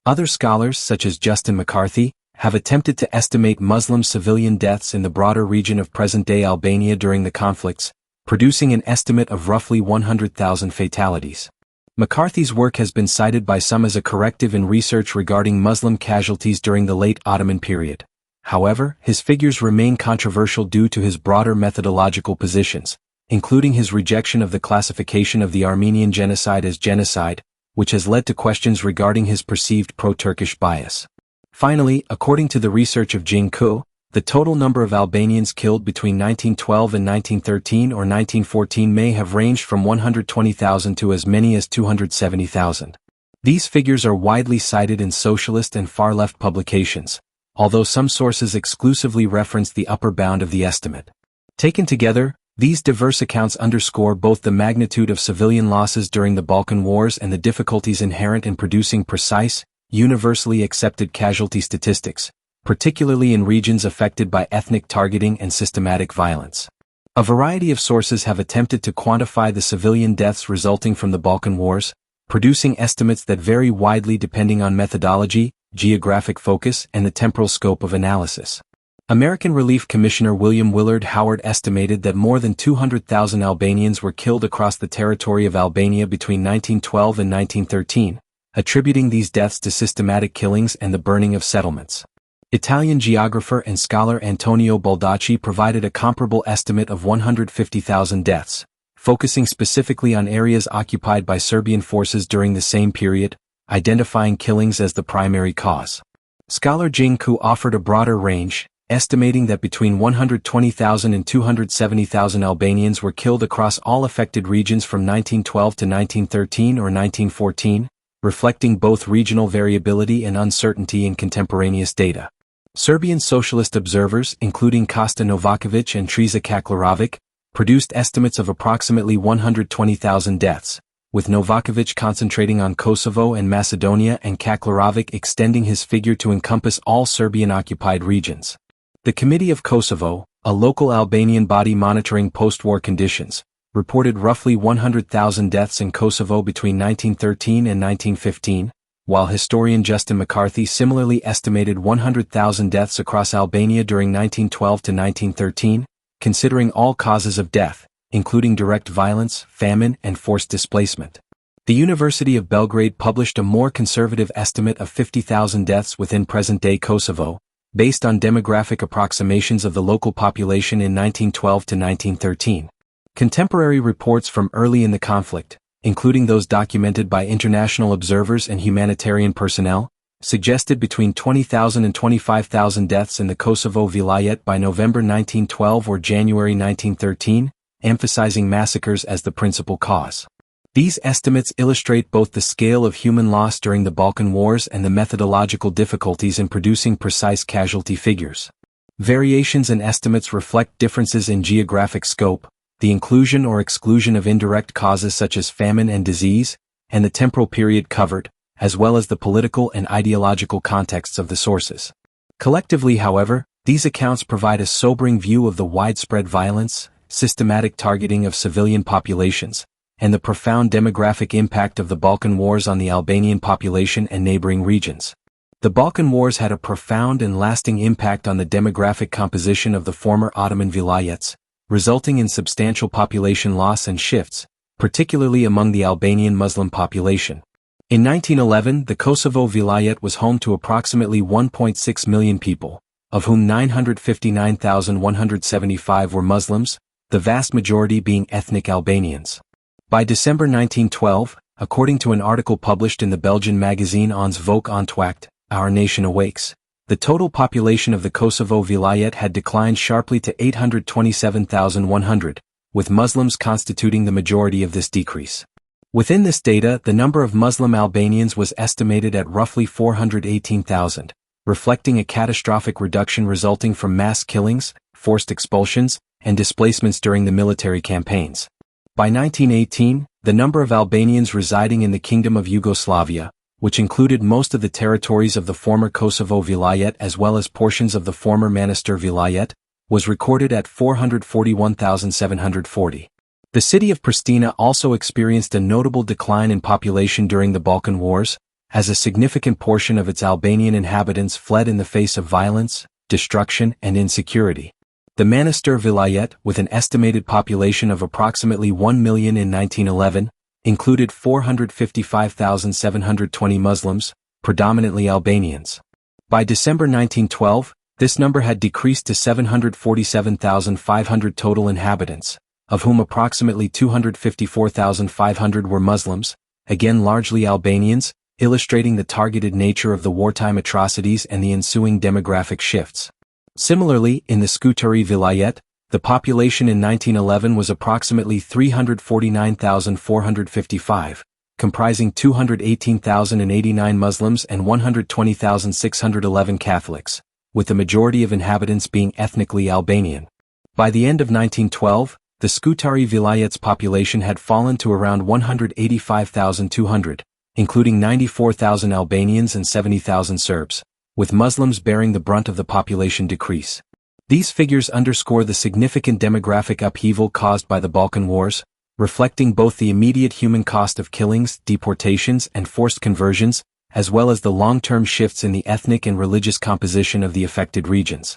Other scholars, such as Justin McCarthy, have attempted to estimate Muslim civilian deaths in the broader region of present-day Albania during the conflicts, producing an estimate of roughly 100,000 fatalities. McCarthy's work has been cited by some as a corrective in research regarding Muslim casualties during the late Ottoman period. However, his figures remain controversial due to his broader methodological positions, including his rejection of the classification of the Armenian genocide as genocide, which has led to questions regarding his perceived pro-Turkish bias. Finally, according to the research of Jing Ku, the total number of Albanians killed between 1912 and 1913 or 1914 may have ranged from 120,000 to as many as 270,000. These figures are widely cited in socialist and far-left publications, although some sources exclusively reference the upper bound of the estimate. Taken together, these diverse accounts underscore both the magnitude of civilian losses during the Balkan Wars and the difficulties inherent in producing precise, universally accepted casualty statistics, particularly in regions affected by ethnic targeting and systematic violence. A variety of sources have attempted to quantify the civilian deaths resulting from the Balkan Wars, producing estimates that vary widely depending on methodology, geographic focus, and the temporal scope of analysis. American Relief Commissioner William Willard Howard estimated that more than 200,000 Albanians were killed across the territory of Albania between 1912 and 1913, attributing these deaths to systematic killings and the burning of settlements. Italian geographer and scholar Antonio Baldacci provided a comparable estimate of 150,000 deaths, focusing specifically on areas occupied by Serbian forces during the same period, identifying killings as the primary cause. Scholar Jing Ku offered a broader range, estimating that between 120,000 and 270,000 Albanians were killed across all affected regions from 1912 to 1913 or 1914, reflecting both regional variability and uncertainty in contemporaneous data. Serbian socialist observers, including Kosta Novakovic and Treza Kaklarovic, produced estimates of approximately 120,000 deaths, with Novakovic concentrating on Kosovo and Macedonia and Kaklarovic extending his figure to encompass all Serbian-occupied regions. The Committee of Kosovo, a local Albanian body monitoring post-war conditions, reported roughly 100,000 deaths in Kosovo between 1913 and 1915, while historian Justin McCarthy similarly estimated 100,000 deaths across Albania during 1912 to 1913, considering all causes of death, including direct violence, famine, and forced displacement. The University of Belgrade published a more conservative estimate of 50,000 deaths within present-day Kosovo, based on demographic approximations of the local population in 1912 to 1913. Contemporary reports from early in the conflict, including those documented by international observers and humanitarian personnel, suggested between 20,000 and 25,000 deaths in the Kosovo Vilayet by November 1912 or January 1913, emphasizing massacres as the principal cause. These estimates illustrate both the scale of human loss during the Balkan Wars and the methodological difficulties in producing precise casualty figures. Variations in estimates reflect differences in geographic scope, the inclusion or exclusion of indirect causes such as famine and disease, and the temporal period covered, as well as the political and ideological contexts of the sources. Collectively, however, these accounts provide a sobering view of the widespread violence, systematic targeting of civilian populations, and the profound demographic impact of the Balkan Wars on the Albanian population and neighboring regions. The Balkan Wars had a profound and lasting impact on the demographic composition of the former Ottoman vilayets, resulting in substantial population loss and shifts, particularly among the Albanian Muslim population. In 1911, the Kosovo Vilayet was home to approximately 1.6 million people, of whom 959,175 were Muslims, the vast majority being ethnic Albanians. By December 1912, according to an article published in the Belgian magazine Ons Volk Ontwaakt, Our Nation Awakes, the total population of the Kosovo Vilayet had declined sharply to 827,100, with Muslims constituting the majority of this decrease. Within this data, the number of Muslim Albanians was estimated at roughly 418,000, reflecting a catastrophic reduction resulting from mass killings, forced expulsions, and displacements during the military campaigns. By 1918, the number of Albanians residing in the Kingdom of Yugoslavia, which included most of the territories of the former Kosovo Vilayet as well as portions of the former Manastir Vilayet, was recorded at 441,740. The city of Pristina also experienced a notable decline in population during the Balkan Wars, as a significant portion of its Albanian inhabitants fled in the face of violence, destruction, and insecurity. The Manastir Vilayet, with an estimated population of approximately 1 million in 1911, included 455,720 Muslims, predominantly Albanians. By December 1912, this number had decreased to 747,500 total inhabitants, of whom approximately 254,500 were Muslims, again largely Albanians, illustrating the targeted nature of the wartime atrocities and the ensuing demographic shifts. Similarly, in the Scutari Vilayet, the population in 1911 was approximately 349,455, comprising 218,089 Muslims and 120,611 Catholics, with the majority of inhabitants being ethnically Albanian. By the end of 1912, the Scutari Vilayet's population had fallen to around 185,200, including 94,000 Albanians and 70,000 Serbs, with Muslims bearing the brunt of the population decrease. These figures underscore the significant demographic upheaval caused by the Balkan Wars, reflecting both the immediate human cost of killings, deportations, and forced conversions, as well as the long-term shifts in the ethnic and religious composition of the affected regions.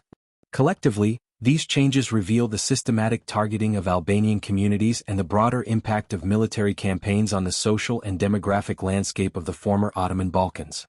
Collectively, these changes reveal the systematic targeting of Albanian communities and the broader impact of military campaigns on the social and demographic landscape of the former Ottoman Balkans.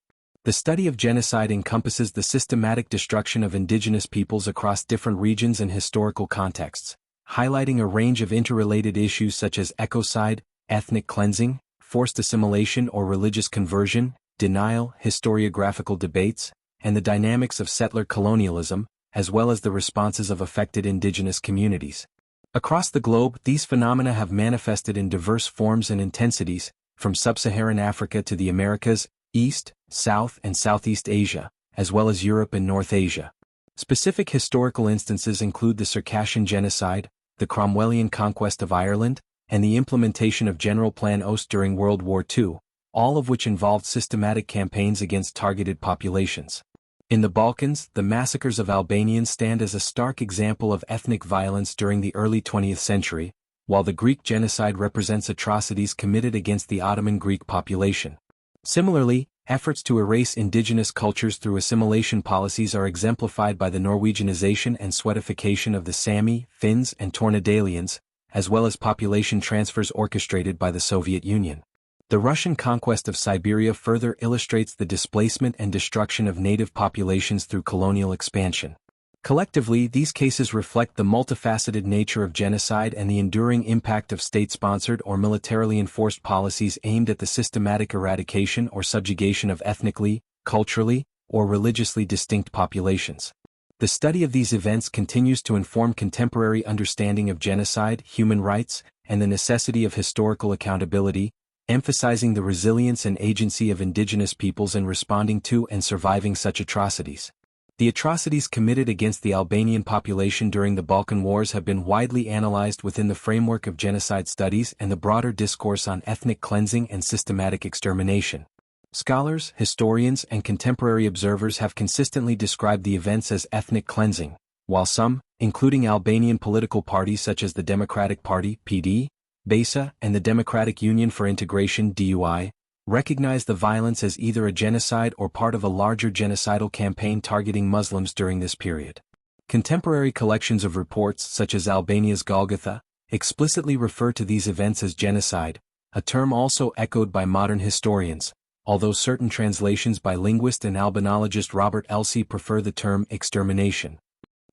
The study of genocide encompasses the systematic destruction of indigenous peoples across different regions and historical contexts, highlighting a range of interrelated issues such as ecocide, ethnic cleansing, forced assimilation or religious conversion, denial, historiographical debates, and the dynamics of settler colonialism, as well as the responses of affected indigenous communities. Across the globe, these phenomena have manifested in diverse forms and intensities, from sub-Saharan Africa to the Americas, East, South, and Southeast Asia, as well as Europe and North Asia. Specific historical instances include the Circassian genocide, the Cromwellian conquest of Ireland, and the implementation of General Plan Ost during World War II, all of which involved systematic campaigns against targeted populations. In the Balkans, the massacres of Albanians stand as a stark example of ethnic violence during the early 20th century, while the Greek genocide represents atrocities committed against the Ottoman Greek population. Similarly, efforts to erase indigenous cultures through assimilation policies are exemplified by the Norwegianization and Swedification of the Sami, Finns, and Tornedalians, as well as population transfers orchestrated by the Soviet Union. The Russian conquest of Siberia further illustrates the displacement and destruction of native populations through colonial expansion. Collectively, these cases reflect the multifaceted nature of genocide and the enduring impact of state-sponsored or militarily enforced policies aimed at the systematic eradication or subjugation of ethnically, culturally, or religiously distinct populations. The study of these events continues to inform contemporary understanding of genocide, human rights, and the necessity of historical accountability, emphasizing the resilience and agency of indigenous peoples in responding to and surviving such atrocities. The atrocities committed against the Albanian population during the Balkan Wars have been widely analyzed within the framework of genocide studies and the broader discourse on ethnic cleansing and systematic extermination. Scholars, historians, and contemporary observers have consistently described the events as ethnic cleansing, while some, including Albanian political parties such as the Democratic Party (PD), BESA, and the Democratic Union for Integration (DUI), recognize the violence as either a genocide or part of a larger genocidal campaign targeting Muslims during this period. Contemporary collections of reports such as Albania's Golgotha explicitly refer to these events as genocide, a term also echoed by modern historians, although certain translations by linguist and albanologist Robert Elsey prefer the term extermination.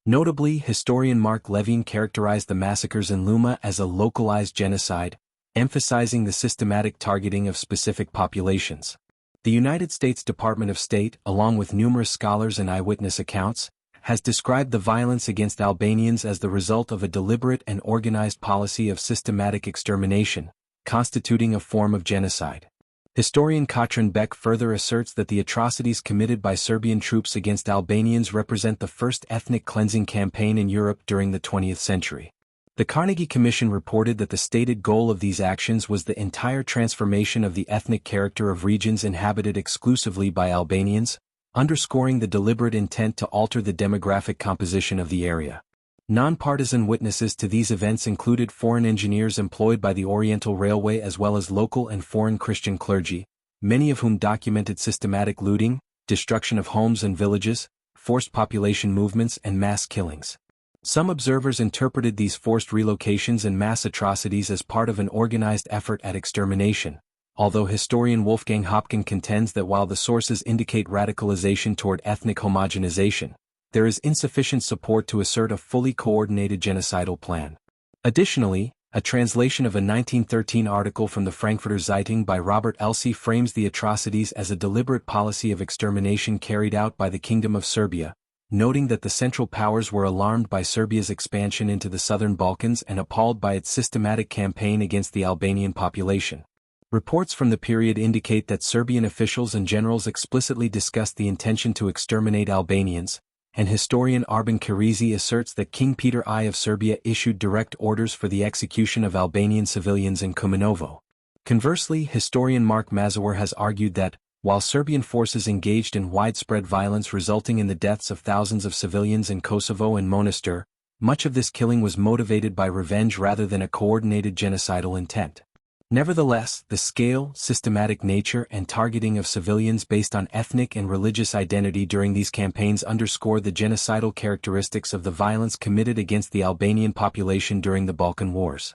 Notably, historian Mark Levine characterized the massacres in Luma as a localized genocide, emphasizing the systematic targeting of specific populations. The United States Department of State, along with numerous scholars and eyewitness accounts, has described the violence against Albanians as the result of a deliberate and organized policy of systematic extermination, constituting a form of genocide. Historian Katrin Beck further asserts that the atrocities committed by Serbian troops against Albanians represent the first ethnic cleansing campaign in Europe during the 20th century. The Carnegie Commission reported that the stated goal of these actions was the entire transformation of the ethnic character of regions inhabited exclusively by Albanians, underscoring the deliberate intent to alter the demographic composition of the area. Non-partisan witnesses to these events included foreign engineers employed by the Oriental Railway as well as local and foreign Christian clergy, many of whom documented systematic looting, destruction of homes and villages, forced population movements and mass killings. Some observers interpreted these forced relocations and mass atrocities as part of an organized effort at extermination, although historian Wolfgang Hopkin contends that while the sources indicate radicalization toward ethnic homogenization, there is insufficient support to assert a fully coordinated genocidal plan. Additionally, a translation of a 1913 article from the Frankfurter Zeitung by Robert Elsey frames the atrocities as a deliberate policy of extermination carried out by the Kingdom of Serbia, noting that the Central Powers were alarmed by Serbia's expansion into the southern Balkans and appalled by its systematic campaign against the Albanian population. Reports from the period indicate that Serbian officials and generals explicitly discussed the intention to exterminate Albanians, and historian Arben Karizi asserts that King Peter I of Serbia issued direct orders for the execution of Albanian civilians in Kumanovo. Conversely, historian Mark Mazauer has argued that, while Serbian forces engaged in widespread violence resulting in the deaths of thousands of civilians in Kosovo and Monastir, much of this killing was motivated by revenge rather than a coordinated genocidal intent. Nevertheless, the scale, systematic nature and targeting of civilians based on ethnic and religious identity during these campaigns underscore the genocidal characteristics of the violence committed against the Albanian population during the Balkan Wars.